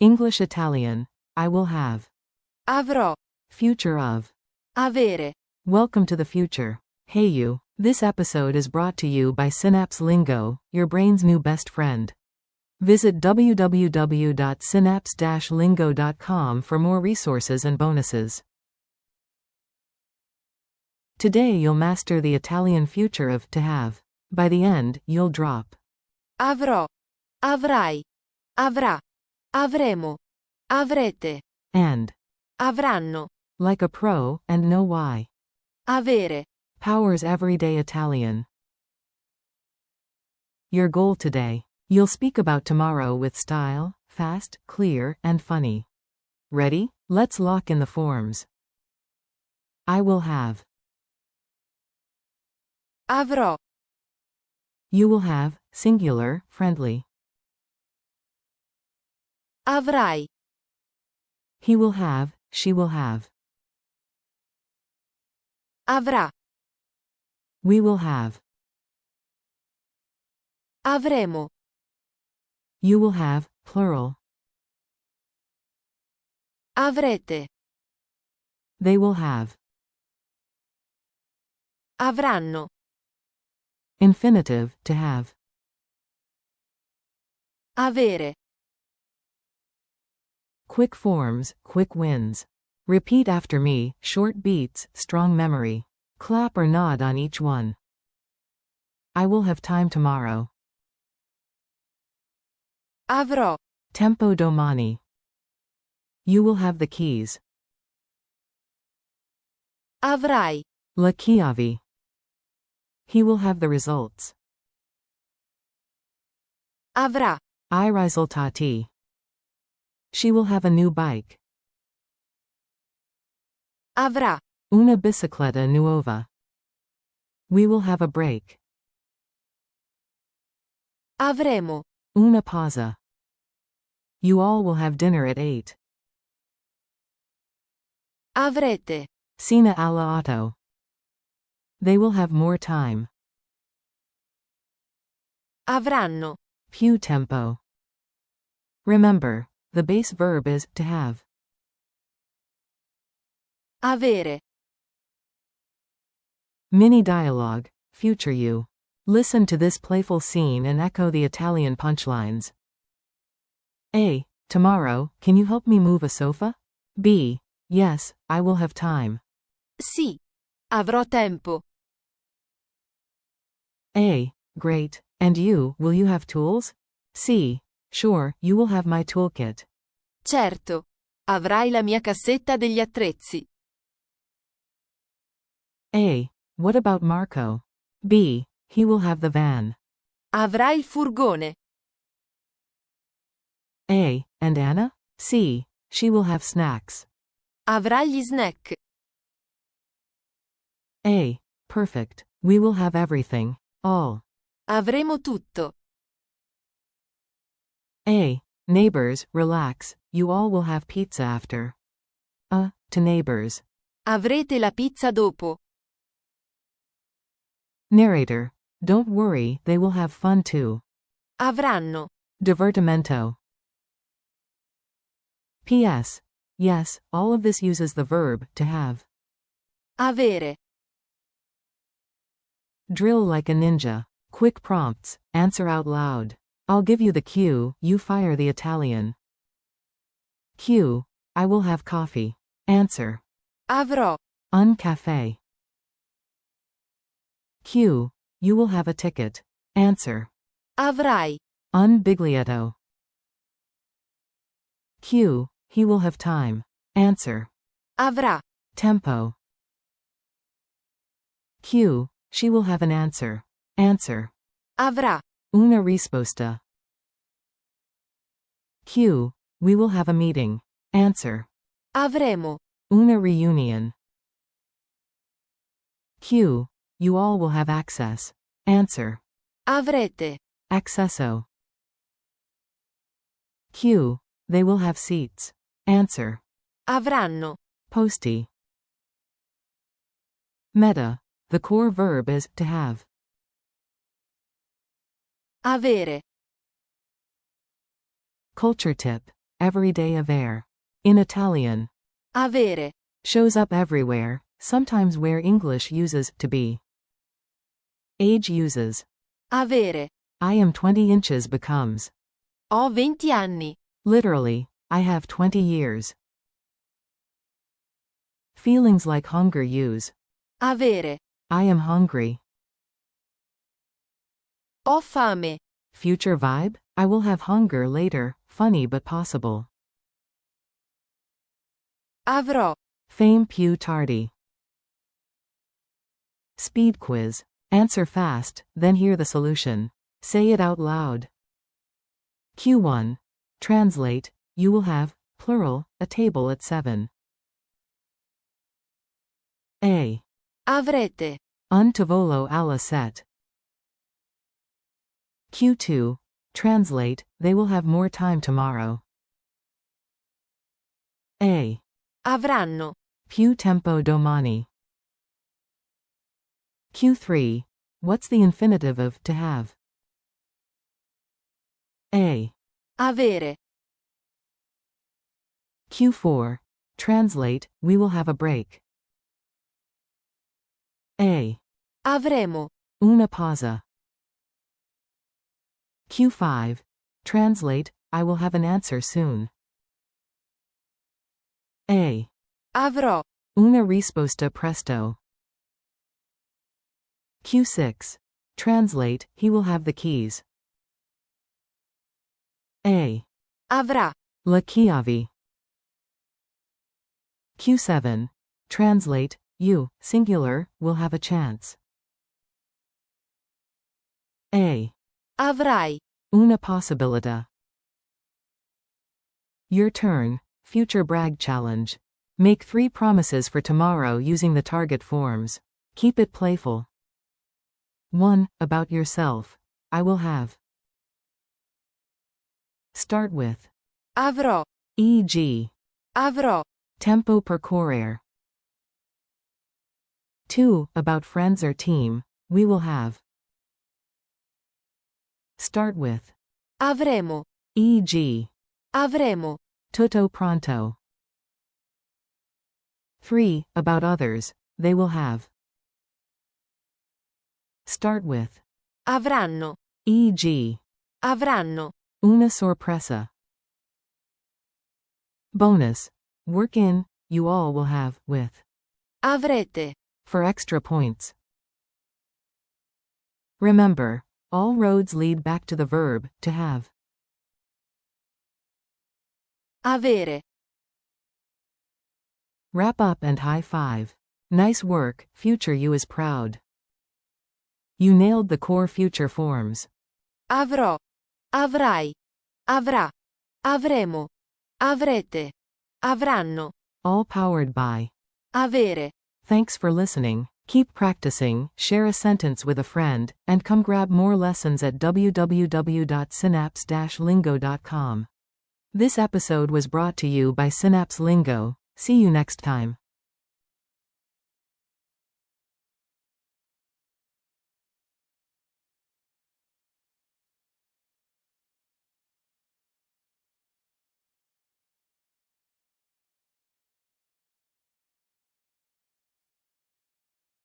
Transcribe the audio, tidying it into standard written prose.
English Italian. I will have. Avrò. Future of. Avere. Welcome to the future. Hey you. This episode is brought to you by Synapse Lingo, your brain's new best friend. Visit www.synapse-lingo.com for more resources and bonuses. Today you'll master the Italian future of to have. By the end, you'll drop. Avrò. Avrai. Avrà. Avremo. Avrete. And. Avranno. Like a pro, and know why. Avere. Powers everyday Italian. Your goal today. You'll speak about tomorrow with style, fast, clear, and funny. Ready? Let's lock in the forms. I will have. Avrò. You will have, singular, friendly. Avrai. He will have, she will have. Avrà. We will have. Avremo. You will have, plural. Avrete. They will have. Avranno. Infinitive, to have. Avere. Quick forms, quick wins. Repeat after me, short beats, strong memory. Clap or nod on each one. I will have time tomorrow. Avrò. Tempo domani. You will have the keys. Avrai. La chiave. He will have the results. Avrà. I risultati. She will have a new bike. Avrà. Una bicicletta nuova. We will have a break. Avremo. Una pausa. You all will have dinner at 8. Avrete. Cena alla 8. They will have more time. Avranno. Più tempo. Remember, the base verb is to have. Avere. Mini dialogue, future you. Listen to this playful scene and echo the Italian punchlines. A. Tomorrow, can you help me move a sofa? B. Yes, I will have time. Sì. Avrò tempo. A. Great. And you, will you have tools? C. Sure, you will have my toolkit. Certo. Avrai la mia cassetta degli attrezzi. A. What about Marco? B. He will have the van. Avrai il furgone. A. And Anna? C. She will have snacks. Avrà gli snack. A. Perfect. We will have everything. All. Avremo tutto. A. Neighbors, relax. You all will have pizza after. To neighbors. Avrete la pizza dopo. Narrator. Don't worry, they will have fun too. Avranno. Divertimento. P.S. Yes, all of this uses the verb, to have. Avere. Drill like a ninja. Quick prompts, answer out loud. I'll give you the cue, you fire the Italian. Cue. I will have coffee. Answer. Avrò. Un caffè. Cue. You will have a ticket. Answer. Avrai. Un biglietto. Cue. He will have time. Answer. Avrà. Tempo. Cue. She will have an answer. Answer. Avrà. Una risposta. Cue. We will have a meeting. Answer. Avremo. Una reunion. Cue. You all will have access. Answer. Avrete. Accesso. Cue. They will have seats. Answer. Avranno. Posti. Meta. The core verb is to have. Avere. Culture tip. everyday avere. In Italian, avere, shows up everywhere, sometimes where English uses to be. Age uses. avere, I am 20 inches becomes. ho 20 anni, Literally, I have 20 years. Feelings like hunger use. avere, I am hungry. ho fame, Future vibe? I will have hunger later, funny but possible. avrò, Fame più tardi. Speed quiz. Answer fast, then hear the solution. Say it out loud. Q1. Translate, you will have, plural, a table at 7. A. avrete, Un tavolo alla set. Q2. Translate, they will have more time tomorrow. A. avranno, Più tempo domani. Q3. What's the infinitive of to have? A. avere, Q4. Translate, we will have a break. A. avremo, Una pausa. Q5. Translate, I will have an answer soon. A. avrò, Una risposta presto. Q6. Translate, he will have the keys. A. avrà, La chiave. Q7. Translate, you, singular, will have a chance. A. avrai, Una possibilità. Your turn, future brag challenge. Make 3 promises for tomorrow using the target forms. Keep it playful. 1. About yourself. I will have. Start with. avrò, E.g. avrò, Tempo percorrere. 2. About friends or team. We will have. Start with. avremo, E.g. avremo, Tutto pronto. 3. About others. They will have. Start with. avranno, E.g. avranno, Una sorpresa. Bonus. Work in, you all will have, with. avrete, For extra points. Remember, all roads lead back to the verb, to have. avere, Wrap up and high five. Nice work, future you is proud. You nailed the core future forms. avrò, avrai, avrà, avremo, avrete, avranno, All powered by. avere. Thanks for listening. Keep practicing, share a sentence with a friend, and come grab more lessons at www.synapse-lingo.com. This episode was brought to you by Synapse Lingo. See you next time.